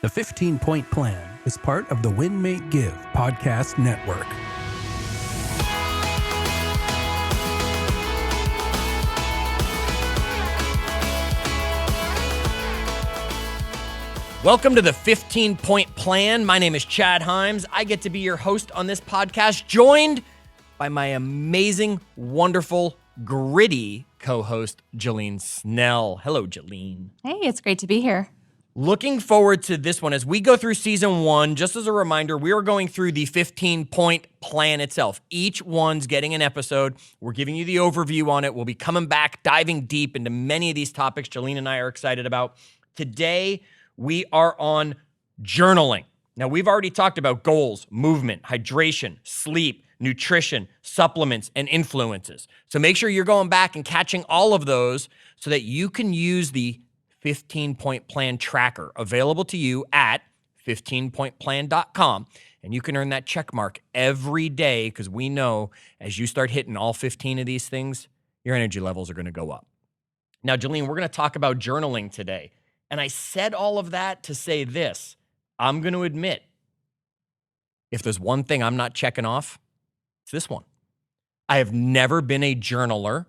The 15-Point Plan is part of the Win, Make, Give podcast network. Welcome to the 15-Point Plan. My name is Chad Himes. I get to be your host on this podcast, joined by my amazing, wonderful, gritty co-host, Jillene Snell. Hello, Jillene. Hey, it's great to be here. Looking forward to this one. As we go through season one, just as a reminder, we are going through the 15-Point Plan itself. Each one's getting an episode. We're giving you the overview on it. We'll be coming back, diving deep into many of these topics Jillene and I are excited about. Today, we are on journaling. Now, we've already talked about goals, movement, hydration, sleep, nutrition, supplements, and influences. So make sure you're going back and catching all of those so that you can use the 15-Point Plan tracker available to you at 15pointplan.com. And you can earn that check mark every day because we know as you start hitting all 15 of these things, your energy levels are going to go up. Now, Jillene, we're going to talk about journaling today. And I said all of that to say this. I'm going to admit, if there's one thing I'm not checking off, it's this one. I have never been a journaler,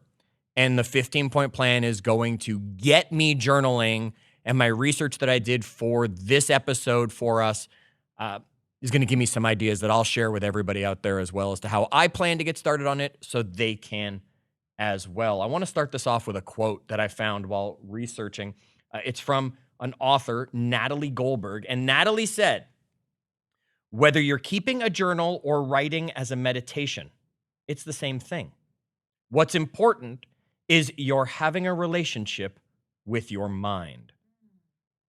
and the 15-Point Plan is going to get me journaling. And my research that I did for this episode for us is going to give me some ideas that I'll share with everybody out there as well as to how I plan to get started on it so they can as well. I want to start this off with a quote that I found while researching. It's from an author, Natalie Goldberg. And Natalie said, whether you're keeping a journal or writing as a meditation, it's the same thing. What's important is you're having a relationship with your mind.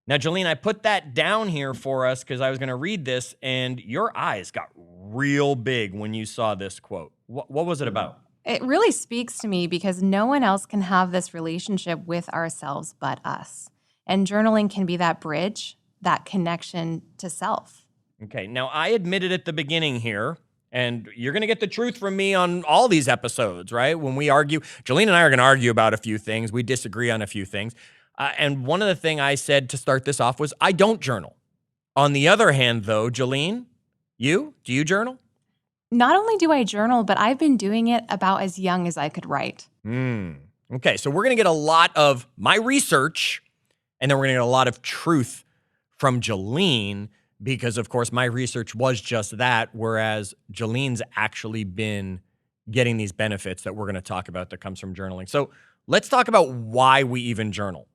Now, Jillene, I put that down here for us because I was going to read this, and your eyes got real big when you saw this quote. What was it about? It really speaks to me because no one else can have this relationship with ourselves but us. And journaling can be that bridge, that connection to self. Okay, now I admitted at the beginning here, and you're going to get the truth from me on all these episodes, right? When we argue, Jillene and I are going to argue about a few things. We disagree on a few things. And one of the things I said to start this off was I don't journal. On the other hand, though, Jillene, do you journal? Not only do I journal, but I've been doing it about as young as I could write. Okay, so we're going to get a lot of my research, and then we're going to get a lot of truth from Jillene because, of course, my research was just that, whereas Jillene's actually been getting these benefits that we're going to talk about that comes from journaling. So let's talk about why we even journal.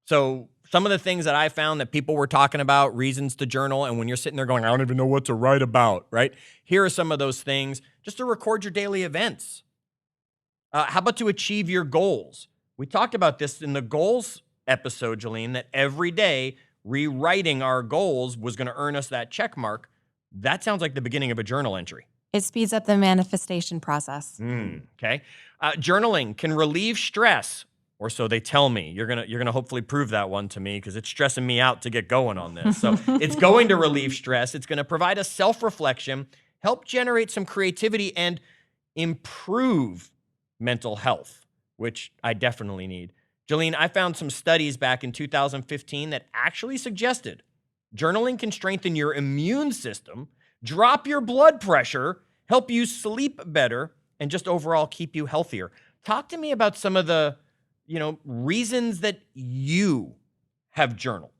So some of the things that I found that people were talking about, reasons to journal, and when you're sitting there going, I don't even know what to write about, right? Here are some of those things. Just to record your daily events. How about to achieve your goals? We talked about this in the goals episode, Jillene, that every day rewriting our goals was going to earn us that check mark. That sounds like the beginning of a journal entry. It speeds up the manifestation process. Okay. Journaling can relieve stress, or so they tell me. You're gonna hopefully prove that one to me because it's stressing me out to get going on this. So it's going to relieve stress. It's going to provide a self-reflection, help generate some creativity, and improve mental health, which I definitely need. Jillene, I found some studies back in 2015 that actually suggested journaling can strengthen your immune system, drop your blood pressure, help you sleep better, and just overall keep you healthier. Talk to me about some of the, reasons that you have journaled.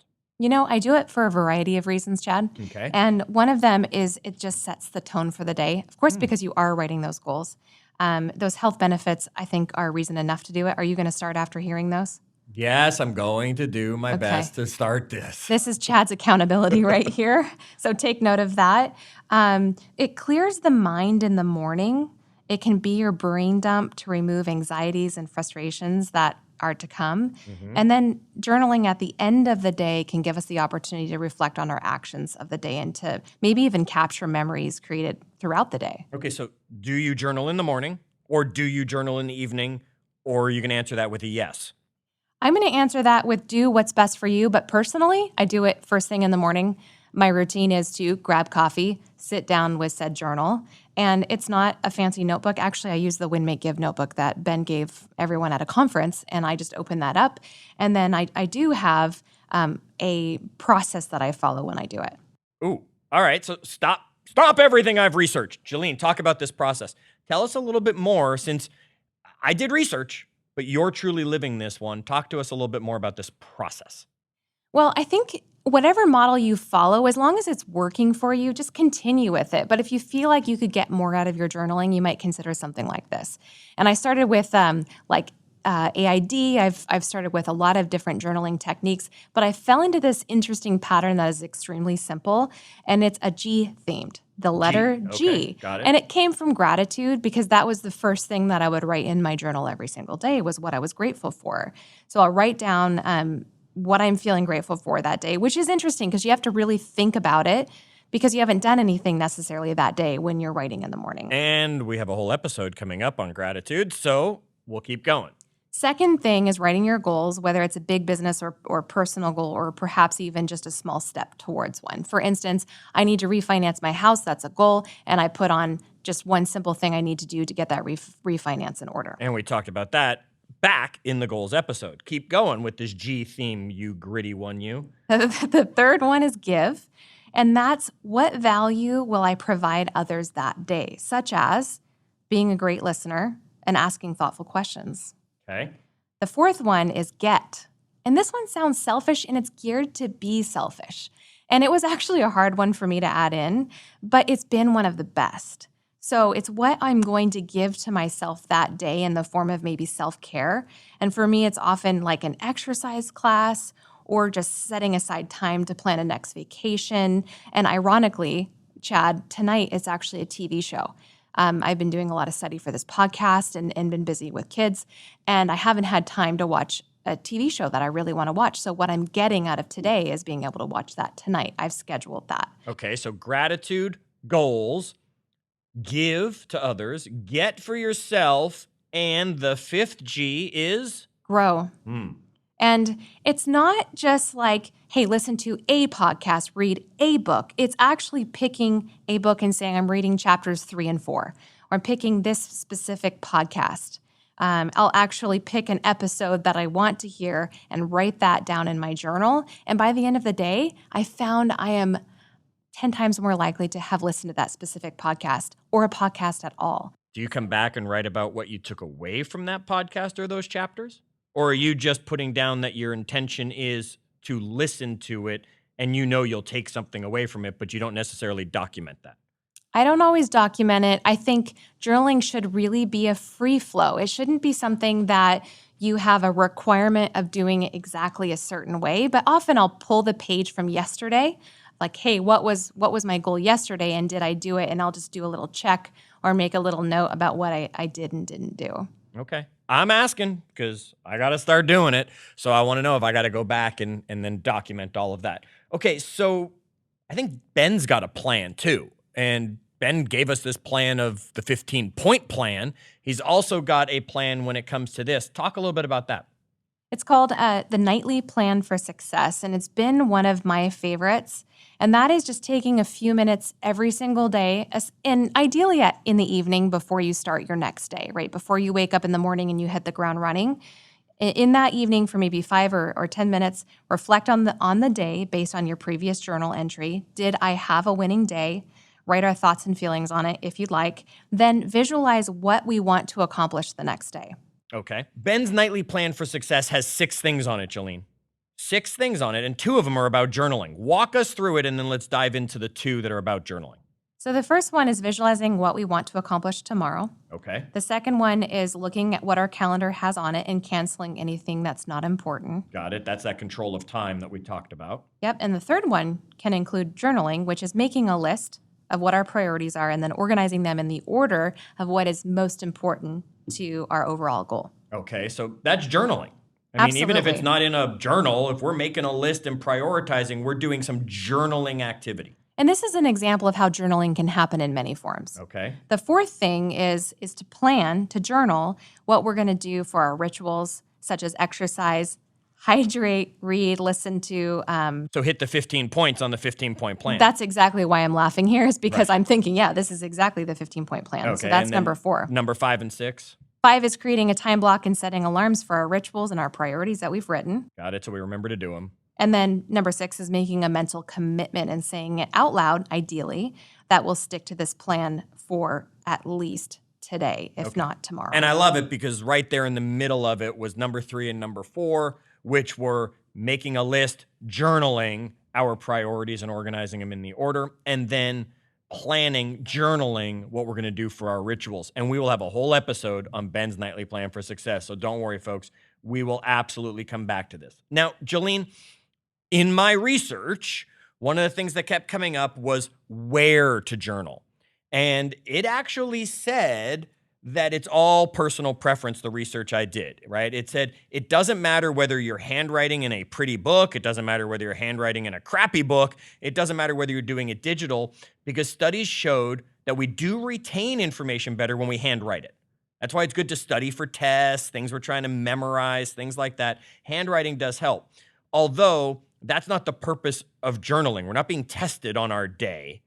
I do it for a variety of reasons, Chad. Okay. And one of them is it just sets the tone for the day. Of course, because you are writing those goals. Those health benefits, I think, are reason enough to do it. Are you going to start after hearing those? Yes, I'm going to do my best to start this. This is Chad's accountability right here. So take note of that. It clears the mind in the morning. It can be your brain dump to remove anxieties and frustrations that are to come. Mm-hmm. And then journaling at the end of the day can give us the opportunity to reflect on our actions of the day and to maybe even capture memories created throughout the day. Okay, so do you journal in the morning or do you journal in the evening, or are you going to answer that with a yes? I'm going to answer that with do what's best for you, but personally, I do it first thing in the morning. My routine is to grab coffee, sit down with said journal, and it's not a fancy notebook. Actually, I use the Win, Make, Give notebook that Ben gave everyone at a conference, and I just open that up. And then I do have a process that I follow when I do it. Ooh, all right. So stop everything I've researched. Jillene, talk about this process. Tell us a little bit more, since I did research, but you're truly living this one. Talk to us a little bit more about this process. Well, I think whatever model you follow, as long as it's working for you, just continue with it. But if you feel like you could get more out of your journaling, you might consider something like this. And I started with AID. I've started with a lot of different journaling techniques, but I fell into this interesting pattern that is extremely simple, and it's a G themed. The letter G. Okay, got it. And it came from gratitude, because that was the first thing that I would write in my journal every single day, was what I was grateful for. So I'll write down what I'm feeling grateful for that day, which is interesting because you have to really think about it, because you haven't done anything necessarily that day when you're writing in the morning. And we have a whole episode coming up on gratitude, so we'll keep going. Second thing is writing your goals, whether it's a big business or personal goal, or perhaps even just a small step towards one. For instance, I need to refinance my house. That's a goal. And I put on just one simple thing I need to do to get that refinance in order. And we talked about that back in the goals episode. Keep going with this G theme, you gritty one, you. The third one is give. And that's, what value will I provide others that day, such as being a great listener and asking thoughtful questions. Okay. The fourth one is get. And this one sounds selfish, and it's geared to be selfish. And it was actually a hard one for me to add in, but it's been one of the best. So it's what I'm going to give to myself that day in the form of maybe self-care. And for me, it's often like an exercise class, or just setting aside time to plan a next vacation. And ironically, Chad, tonight it's actually a TV show. I've been doing a lot of study for this podcast and been busy with kids, and I haven't had time to watch a TV show that I really want to watch. So what I'm getting out of today is being able to watch that tonight. I've scheduled that. Okay, so gratitude, goals, give to others, get for yourself, and the fifth G is? Grow. And it's not just like, hey, listen to a podcast, read a book. It's actually picking a book and saying, I'm reading chapters 3 and 4, or I'm picking this specific podcast. I'll actually pick an episode that I want to hear and write that down in my journal. And by the end of the day, I found I am 10 times more likely to have listened to that specific podcast, or a podcast at all. Do you come back and write about what you took away from that podcast or those chapters? Or are you just putting down that your intention is to listen to it and you know you'll take something away from it, but you don't necessarily document that? I don't always document it. I think journaling should really be a free flow. It shouldn't be something that you have a requirement of doing it exactly a certain way, but often I'll pull the page from yesterday, like, hey, what was my goal yesterday, and did I do it? And I'll just do a little check or make a little note about what I did and didn't do. Okay. I'm asking because I got to start doing it. So I want to know if I got to go back and then document all of that. Okay, so I think Ben's got a plan too. And Ben gave us this plan of the 15-point plan. He's also got a plan when it comes to this. Talk a little bit about that. It's called the Nightly Plan for Success, and it's been one of my favorites. And that is just taking a few minutes every single day, and ideally in the evening before you start your next day, right? Before you wake up in the morning and you hit the ground running. In that evening, for maybe 5 or 10 minutes, reflect on the day based on your previous journal entry. Did I have a winning day? Write our thoughts and feelings on it if you'd like. Then visualize what we want to accomplish the next day. Okay. Ben's Nightly Plan for Success has 6 things on it, Jillene. 6 things on it, and 2 of them are about journaling. Walk us through it, and then let's dive into the 2 that are about journaling. So the first one is visualizing what we want to accomplish tomorrow. Okay. The second one is looking at what our calendar has on it and canceling anything that's not important. Got it. That's that control of time that we talked about. Yep. And the third one can include journaling, which is making a list of what our priorities are and then organizing them in the order of what is most important to our overall goal. Okay, so that's journaling. I mean, even if it's Absolutely. not in a journal, if we're making a list and prioritizing, we're doing some journaling activity. And this is an example of how journaling can happen in many forms. Okay. The fourth thing is to plan, to journal what we're going to do for our rituals, such as exercise, hydrate, read, listen to. So hit the 15 points on the 15-point plan. That's exactly why I'm laughing here, is because Right. I'm thinking, yeah, this is exactly the 15-point plan. Okay, So that's and then number 4. Number 5 and 6. 5 is creating a time block and setting alarms for our rituals and our priorities that we've written. Got it. So we remember to do them. And then number 6 is making a mental commitment and saying it out loud, ideally, that will stick to this plan for at least today, if not tomorrow. And I love it because right there in the middle of it was number 3 and number 4, which were making a list, journaling our priorities and organizing them in the order, and then planning, journaling what we're going to do for our rituals. And we will have a whole episode on Ben's nightly plan for success. So don't worry, folks. We will absolutely come back to this. Now, Jillene, in my research, one of the things that kept coming up was where to journal. And it actually said that it's all personal preference, the research I did, right? It said it doesn't matter whether you're handwriting in a pretty book. It doesn't matter whether you're handwriting in a crappy book. It doesn't matter whether you're doing it digital, because studies showed that we do retain information better when we handwrite it. That's why it's good to study for tests, things we're trying to memorize, things like that. Handwriting does help. Although that's not the purpose of journaling. We're not being tested on our day.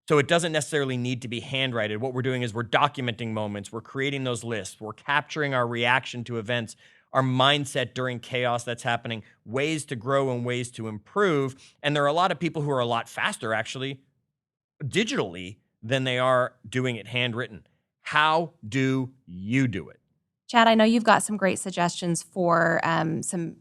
So it doesn't necessarily need to be handwritten. What we're doing is we're documenting moments, we're creating those lists, we're capturing our reaction to events, our mindset during chaos that's happening, ways to grow and ways to improve. And there are a lot of people who are a lot faster actually digitally than they are doing it handwritten. How do you do it? Chad, I know you've got some great suggestions for some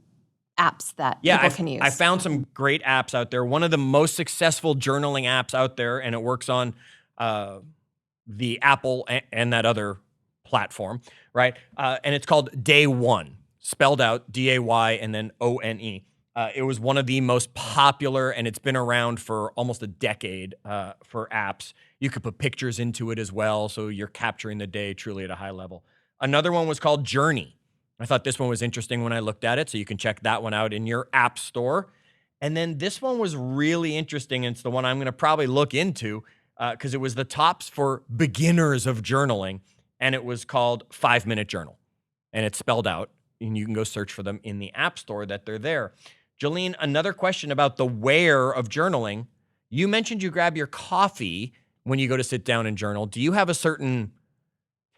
apps that people can use. I found some great apps out there. One of the most successful journaling apps out there, and it works on the Apple and that other platform, right? And it's called Day One, spelled out D-A-Y and then O-N-E. It was one of the most popular, and it's been around for almost a decade for apps. You could put pictures into it as well, so you're capturing the day truly at a high level. Another one was called Journey. I thought this one was interesting when I looked at it, so you can check that one out in your app store. And then this one was really interesting, and it's the one I'm going to probably look into because it was the tops for beginners of journaling, and it was called 5-Minute Journal. And it's spelled out, and you can go search for them in the app store that they're there. Jillene, another question about the where of journaling. You mentioned you grab your coffee when you go to sit down and journal. Do you have a certain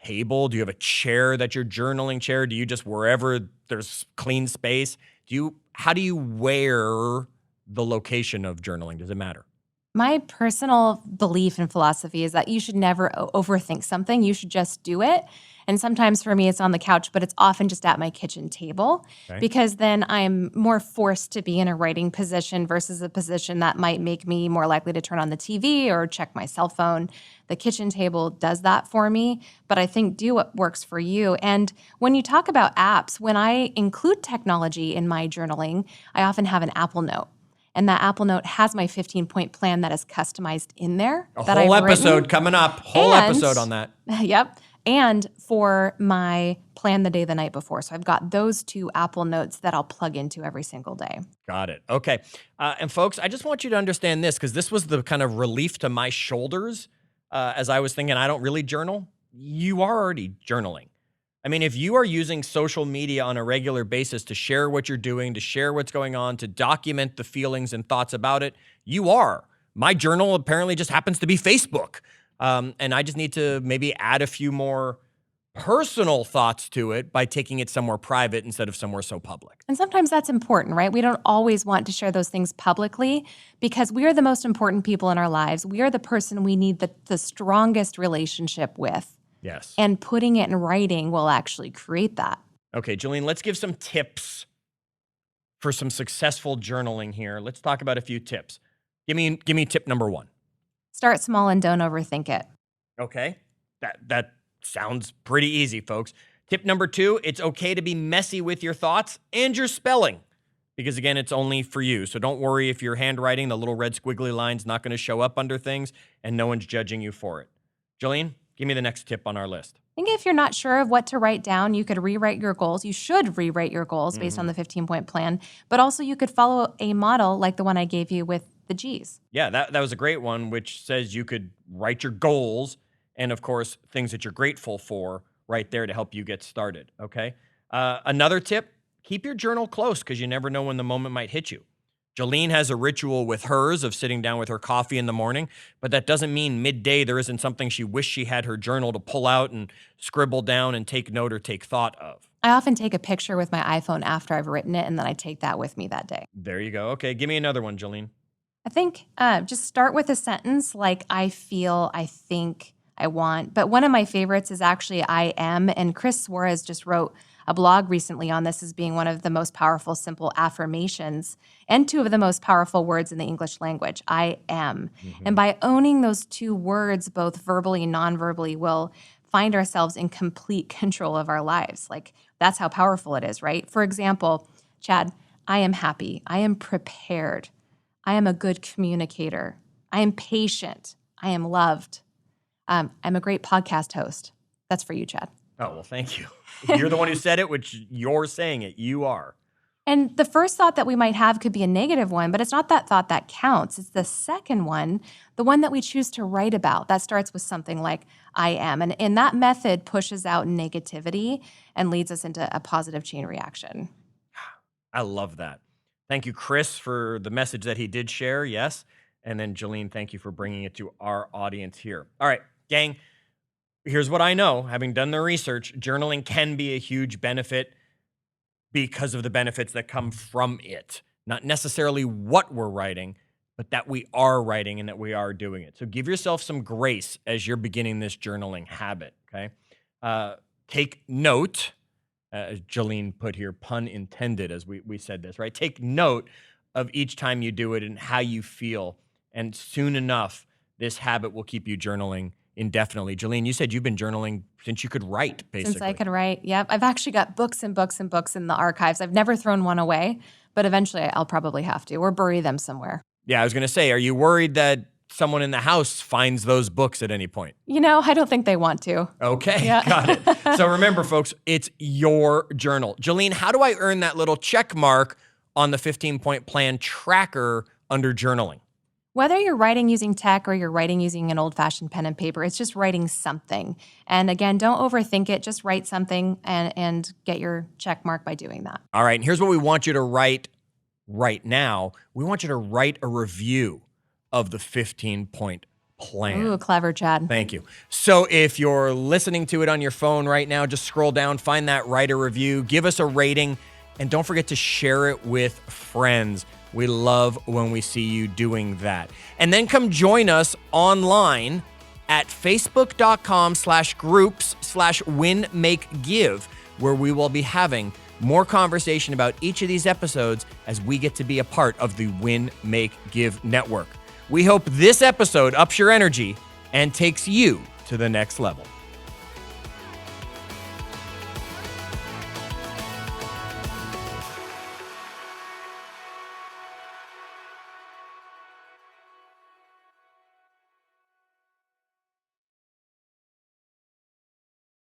table? Do you have a chair that you're journaling chair? Do you just wherever there's clean space? How do you wear the location of journaling? Does it matter? My personal belief and philosophy is that you should never overthink something. You should just do it. And sometimes for me, it's on the couch, but it's often just at my kitchen table because then I'm more forced to be in a writing position versus a position that might make me more likely to turn on the TV or check my cell phone. The kitchen table does that for me, but I think do what works for you. And when you talk about apps, when I include technology in my journaling, I often have an Apple Note. And that Apple Note has my 15-point plan that is customized in there. A whole episode coming up. Whole episode on that. Yep. And for my plan the day the night before. So I've got those 2 Apple Notes that I'll plug into every single day. Got it. Okay. And folks, I just want you to understand this because this was the kind of relief to my shoulders as I was thinking I don't really journal. You are already journaling. I mean, if you are using social media on a regular basis to share what you're doing, to share what's going on, to document the feelings and thoughts about it, you are. My journal apparently just happens to be Facebook. And I just need to maybe add a few more personal thoughts to it by taking it somewhere private instead of somewhere so public. And sometimes that's important, right? We don't always want to share those things publicly because we are the most important people in our lives. We are the person we need the strongest relationship with. Yes. And putting it in writing will actually create that. Okay, Jillene, let's give some tips for some successful journaling here. Let's talk about a few tips. Give me tip number 1. Start small and don't overthink it. Okay. That sounds pretty easy, folks. Tip number 2, it's okay to be messy with your thoughts and your spelling. Because again, it's only for you. So don't worry if you're handwriting, the little red squiggly line's not going to show up under things and no one's judging you for it. Jillene, give me the next tip on our list. I think if you're not sure of what to write down, you could rewrite your goals. You should rewrite your goals based on the 15-point plan, but also you could follow a model like the one I gave you with the G's. Yeah, that was a great one, which says you could write your goals and, of course, things that you're grateful for right there to help you get started, okay? Another tip, keep your journal close because you never know when the moment might hit you. Jillene has a ritual with hers of sitting down with her coffee in the morning, but that doesn't mean midday there isn't something she wished she had her journal to pull out and scribble down and take note or take thought of. I often take a picture with my iPhone after I've written it, and then I take that with me that day. There you go. Okay, give me another one, Jillene. I think just start with a sentence like I feel, I think, I want. But one of my favorites is actually I am. And Chris Suarez just wrote a blog recently on this as being one of the most powerful, simple affirmations and two of the most powerful words in the English language, I am. And by owning those two words, both verbally and non-verbally, we'll find ourselves in complete control of our lives. Like that's how powerful it is, right? For example, Chad, I am happy. I am prepared. I am a good communicator. I am patient. I am loved. I'm a great podcast host. That's for you, Chad. Oh, well, thank you. You're the one who said it, which you're saying it. You are. And the first thought that we might have could be a negative one, but it's not that thought that counts. It's the second one, the one that we choose to write about. That starts with something like, I am. And that method pushes out negativity and leads us into a positive chain reaction. I love that. Thank you, Chris, for the message that he did share. Yes. And then Jillene, thank you for bringing it to our audience here. All right, gang. Here's what I know, having done the research, journaling can be a huge benefit because of the benefits that come from it. Not necessarily what we're writing, but that we are writing and that we are doing it. So give yourself some grace as you're beginning this journaling habit, okay? Take note, as Jillene put here, pun intended, as we said this, right? Take note of each time you do it and how you feel. And soon enough, this habit will keep you journaling indefinitely. Jillene, you said you've been journaling since you could write, basically. Since I could write, yep. I've actually got books and books and books in the archives. I've never thrown one away, but eventually I'll probably have to, or bury them somewhere. Yeah, I was going to say, are you worried that someone in the house finds those books at any point? You know, I don't think they want to. Okay, Yeah. got it. So remember, folks, it's your journal. Jillene, how do I earn that little check mark on the 15-point plan tracker under journaling? Whether you're writing using tech or you're writing using an old-fashioned pen and paper, it's just writing something. And again, don't overthink it. Just write something and get your check mark by doing that. All right, and here's what we want you to write right now. We want you to write a review of the 15-point plan. Ooh, clever, Chad. Thank you. So if you're listening to it on your phone right now, just scroll down, find that write a review, give us a rating, and don't forget to share it with friends. We love when we see you doing that. And then come join us online at facebook.com/groups/win-make-give, where we will be having more conversation about each of these episodes as we get to be a part of the Win, Make, Give network. We hope this episode ups your energy and takes you to the next level.